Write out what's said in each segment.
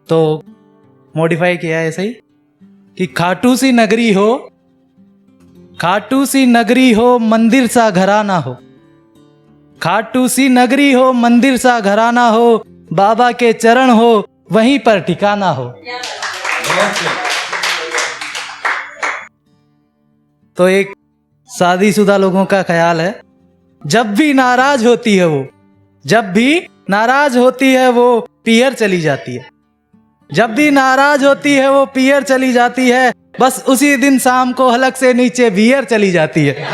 तो मॉडिफाई किया है ऐसे ही कि खाटू सी नगरी हो मंदिर सा घराना हो, खाटू सी नगरी हो मंदिर सा घराना हो, बाबा के चरण हो वहीं पर ठिकाना हो। तो एक शादीशुदा लोगों का ख्याल है, जब भी नाराज होती है वो पियर चली जाती है, जब भी नाराज होती है वो पियर चली जाती है, बस उसी दिन शाम को हलक से नीचे बियर चली जाती है।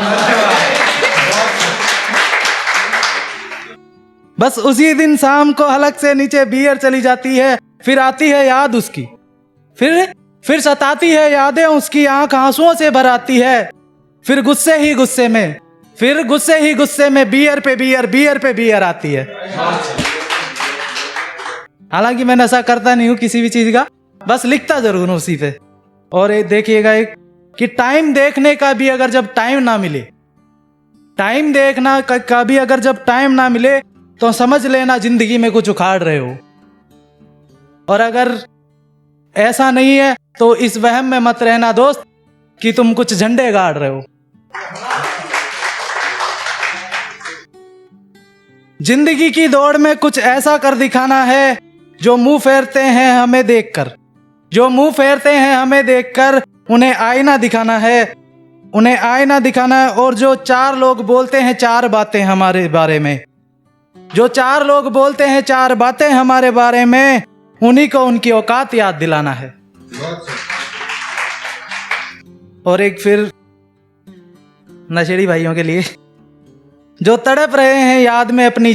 बस उसी दिन शाम को हलक से नीचे बियर चली जाती है। फिर आती है याद उसकी, फिर सताती है यादें उसकी, आंख आंसुओं से भर आती है। फिर गुस्से ही गुस्से में बियर पे बियर आती है। हालांकि मैं नशा करता नहीं हूं किसी भी चीज का, बस लिखता जरूर हूं उसी पे। और ये देखिएगा एक कि टाइम देखने का भी अगर जब टाइम ना मिले, टाइम देखना का भी अगर जब टाइम ना मिले तो समझ लेना जिंदगी में कुछ उखाड़ रहे हो। और अगर ऐसा नहीं है तो इस वहम में मत रहना दोस्त कि तुम कुछ झंडे गाड़ रहे हो। जिंदगी की दौड़ में कुछ ऐसा कर दिखाना है जो मुंह फेरते हैं हमें देखकर, उन्हें आईना दिखाना है, और जो चार लोग बोलते हैं चार बातें हमारे बारे में, उन्हीं को उनकी औकात याद दिलाना है। और एक फिर नशेड़ी भाइयों के लिए, जो तड़प रहे हैं याद में अपनी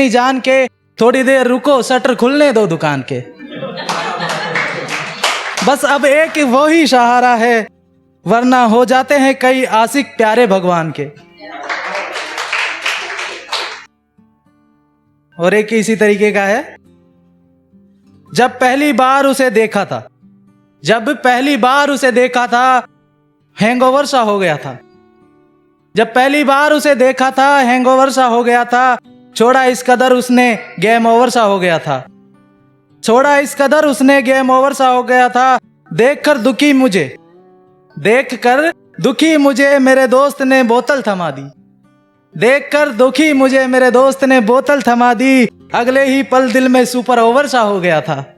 जान के, थोड़ी देर रुको शटर खुलने दो दुकान के। बस अब एक वो ही सहारा है, वरना हो जाते हैं कई आशिक प्यारे भगवान के। और एक इसी तरीके का है, जब पहली बार उसे देखा था हैंगओवर सा हो गया था, छोड़ा इस कदर उसने गेम ओवर सा हो गया था, देखकर दुखी मुझे मेरे दोस्त ने बोतल थमा दी, अगले ही पल दिल में सुपर ओवर सा हो गया था।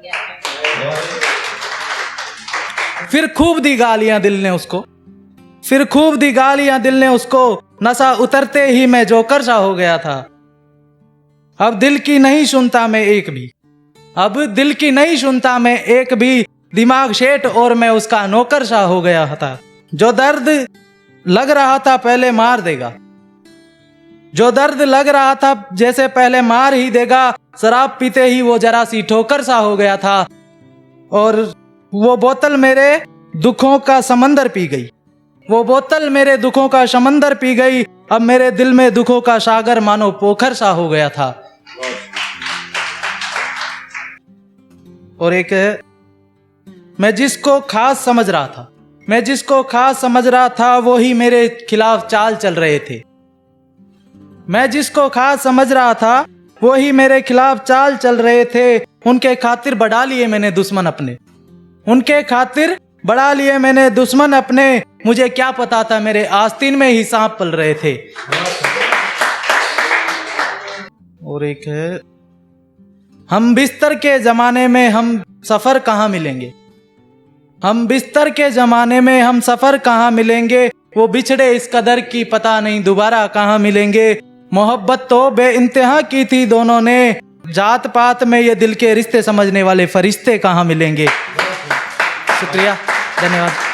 फिर खूब दी गालियां दिल ने उसको, नशा उतरते ही मैं जोकर सा हो गया था। अब दिल की नहीं सुनता मैं एक भी, दिमाग शेट और मैं उसका नौकर सा हो गया था। जो दर्द लग रहा था जैसे पहले मार ही देगा, शराब पीते ही वो जरा सी ठोकर सा हो गया था। और वो बोतल मेरे दुखों का समंदर पी गई, अब मेरे दिल में दुखों का सागर मानो पोखर सा हो गया था। और एक मैं जिसको खास समझ रहा था वो ही मेरे खिलाफ चाल चल रहे थे। उनके खातिर बढ़ा लिए मैंने दुश्मन अपने, मुझे क्या पता था मेरे आस्तीन में ही सांप पल रहे थे। और एक है, हम बिस्तर के जमाने में हम सफर कहाँ मिलेंगे, वो बिछड़े इस कदर की पता नहीं दोबारा कहाँ मिलेंगे। मोहब्बत तो बेइंतहा की थी दोनों ने, जात पात में ये दिल के रिश्ते समझने वाले फरिश्ते कहाँ मिलेंगे। शुक्रिया, धन्यवाद।